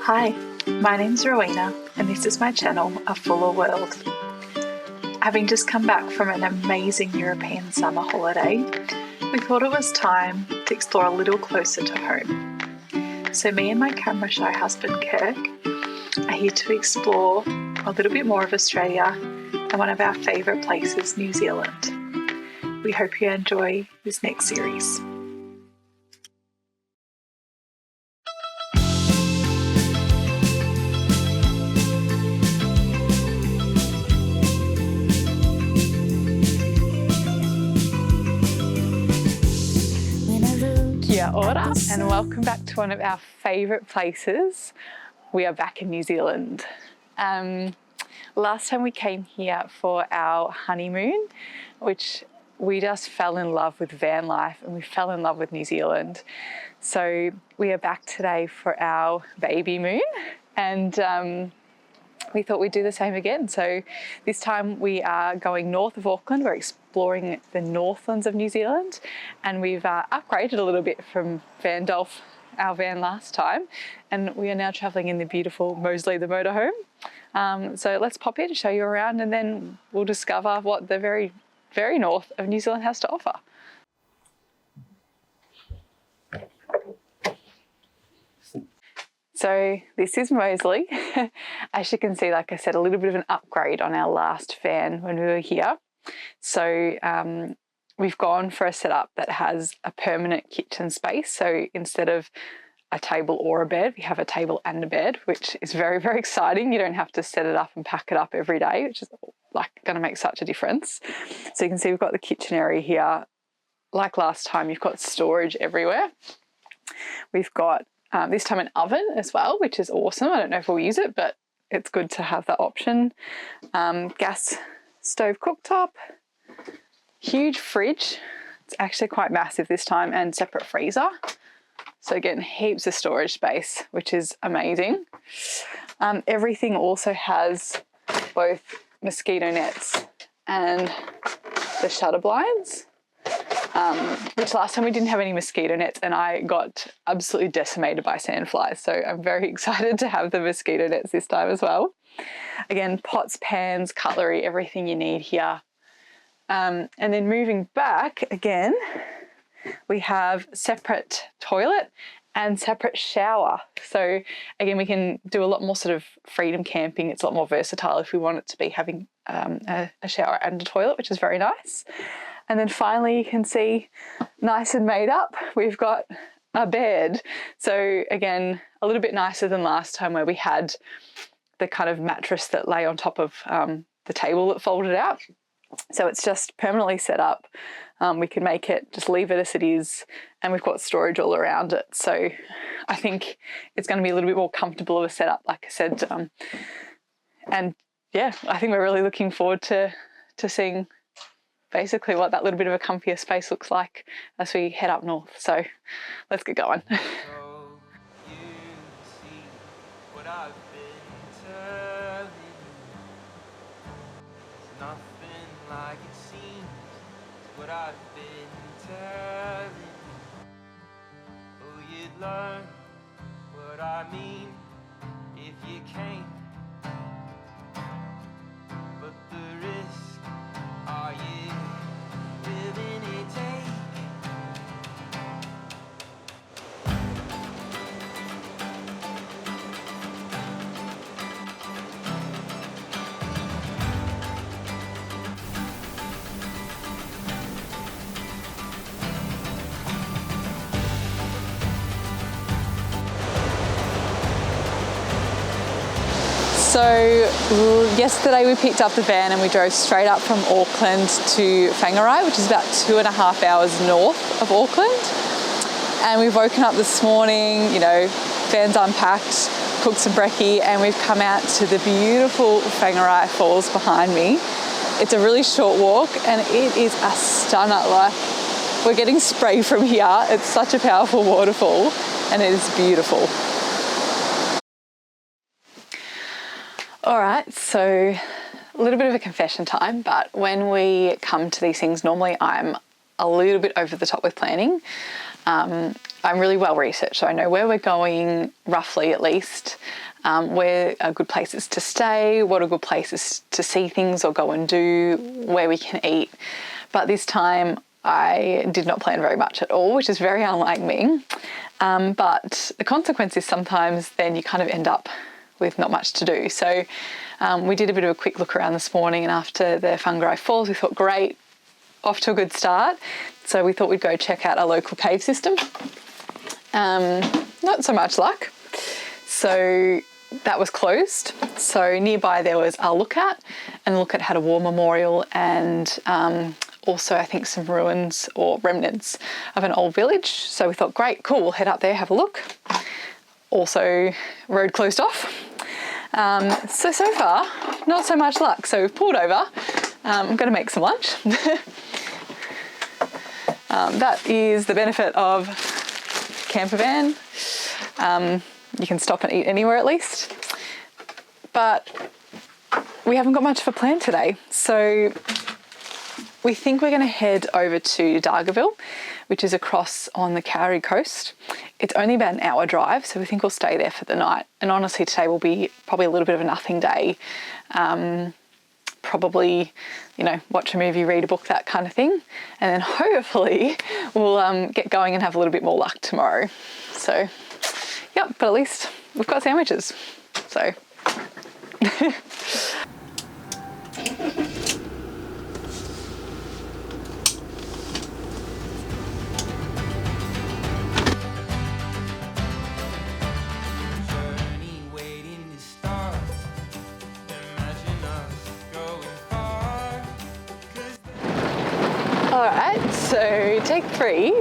Hi, my name's Rowena and this is my channel, A Fuller World. Having just come back from an amazing European summer holiday, we thought it was time to explore a little closer to home. So me and my camera shy husband Kirk are here to explore a little bit more of Australia and one of our favourite places, New Zealand. We hope you enjoy this next series. Kia ora and welcome back to one of our favourite places. We are back in New Zealand. Last time we came here for our honeymoon, which we just fell in love with van life and we fell in love with New Zealand. So we are back today for our baby moon and we thought we'd do the same again. So this time we are going north of Auckland. We're exploring the Northlands of New Zealand and we've upgraded a little bit from Van Dolph, our van last time, and we are now travelling in the beautiful Mosely, the motorhome. So let's pop in, show you around, and then we'll discover what the very, very north of New Zealand has to offer. So this is Mosely. As you can see, like I said, a little bit of an upgrade on our last van when we were here. So we've gone for a setup that has a permanent kitchen space. So instead of a table or a bed, we have a table and a bed, which is very, very exciting. You don't have to set it up and pack it up every day, which is like going to make such a difference. So you can see we've got the kitchen area here. Like last time, you've got storage everywhere. We've got this time an oven as well, which is awesome. I don't know if we'll use it, but it's good to have that option. Gas stove cooktop, huge fridge. It's actually quite massive this time, and separate freezer. So again, heaps of storage space, which is amazing. Everything also has both mosquito nets and the shutter blinds. Which last time we didn't have any mosquito nets and I got absolutely decimated by sandflies. So I'm very excited to have the mosquito nets this time as well. Again, pots, pans, cutlery, everything you need here. And then moving back again, we have separate toilet and separate shower. So again, we can do a lot more sort of freedom camping. It's a lot more versatile if we want it to be having a shower and a toilet, which is very nice. And then finally, you can see nice and made up, we've got a bed. So again, a little bit nicer than last time where we had the kind of mattress that lay on top of the table that folded out. So it's just permanently set up. We can make it, just leave it as it is, and we've got storage all around it. So I think it's going to be a little bit more comfortable of a setup, like I said. And yeah, I think we're really looking forward to seeing basically what that little bit of a comfier space looks like as we head up north. So let's get going. Learn what I mean if you came, but the risk, are you willing to take? So yesterday we picked up the van and we drove straight up from Auckland to Whangarei, which is about 2.5 hours north of Auckland. And we've woken up this morning, you know, van's unpacked, cooked some brekkie, and we've come out to the beautiful Whangarei Falls behind me. It's a really short walk and it is a stunner. Like, we're getting spray from here. It's such a powerful waterfall and it is beautiful. All right, so a little bit of a confession time, but when we come to these things, normally I'm a little bit over the top with planning. I'm really well researched, so I know where we're going roughly at least, where are good places to stay, what are good places to see things or go and do, where we can eat. But this time I did not plan very much at all, which is very unlike me. But the consequence is sometimes then you kind of end up with not much to do. So we did a bit of a quick look around this morning, and after the Fungi Falls we thought, great, off to a good start. So we thought we'd go check out our local cave system. Not so much luck. So that was closed. So nearby there was our look at, and the look at had a war memorial and also I think some ruins or remnants of an old village. So we thought, great, cool, we'll head up there, have a look. Also, road closed off. So far, not so much luck. So we've pulled over. I'm going to make some lunch. That is the benefit of camper van. You can stop and eat anywhere at least. But we haven't got much of a plan today. So we think we're going to head over to Dargaville, which is across on the Cowrie coast. It's only about an hour drive, so we think we'll stay there for the night. And honestly, today will be probably a little bit of a nothing day. Probably, you know, watch a movie, read a book, that kind of thing. And then hopefully we'll get going and have a little bit more luck tomorrow. So, yep, but at least we've got sandwiches. So. Journey waiting to start. Imagine us going far. 'Cause All right, so take 3.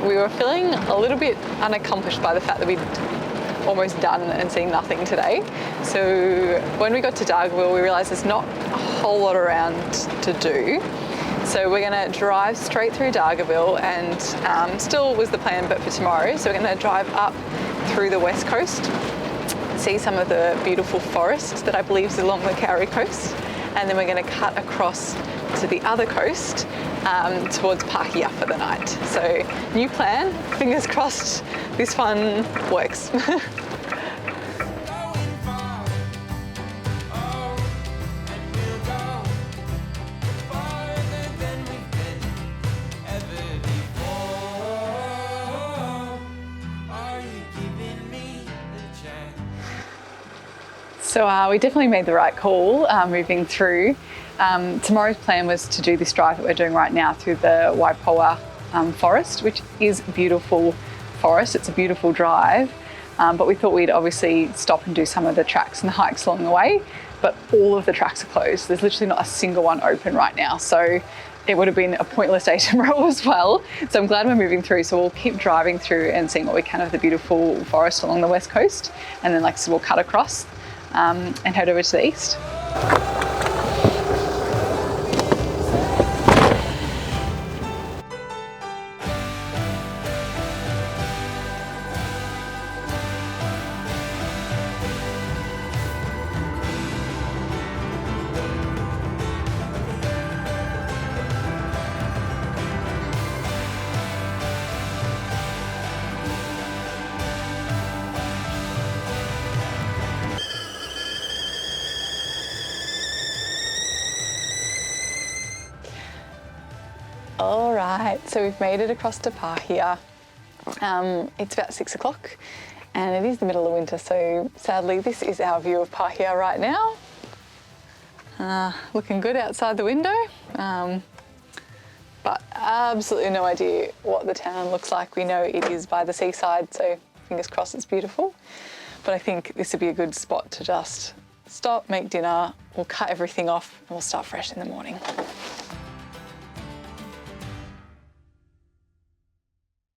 We were feeling a little bit unaccomplished by the fact that we'd almost done and seen nothing today. So when we got to Dargaville, we realised there's not a whole lot around to do. So we're going to drive straight through Dargaville, and still was the plan, but for tomorrow. So we're going to drive up through the west coast, see some of the beautiful forest that I believe is along the Cowrie coast, and then we're going to cut across to the other coast towards Pahia for the night. So new plan, fingers crossed this one works. going far. Oh, and we'll go farther than we've been ever before. Are you giving me a chance? So we definitely made the right call moving through. Tomorrow's plan was to do this drive that we're doing right now through the Waipoa forest, which is beautiful forest. It's a beautiful drive, but we thought we'd obviously stop and do some of the tracks and the hikes along the way, but all of the tracks are closed. There's literally not a single one open right now. So it would have been a pointless day tomorrow as well. So I'm glad we're moving through. So we'll keep driving through and seeing what we can of the beautiful forest along the west coast. And then, like I said, we'll cut across and head over to the east. All right, so we've made it across to Pahia. It's about 6 o'clock and it is the middle of winter, so sadly this is our view of Pahia right now. Looking good outside the window, but absolutely no idea what the town looks like. We know it is by the seaside, so fingers crossed it's beautiful. But I think this would be a good spot to just stop, make dinner, we'll cut everything off and we'll start fresh in the morning.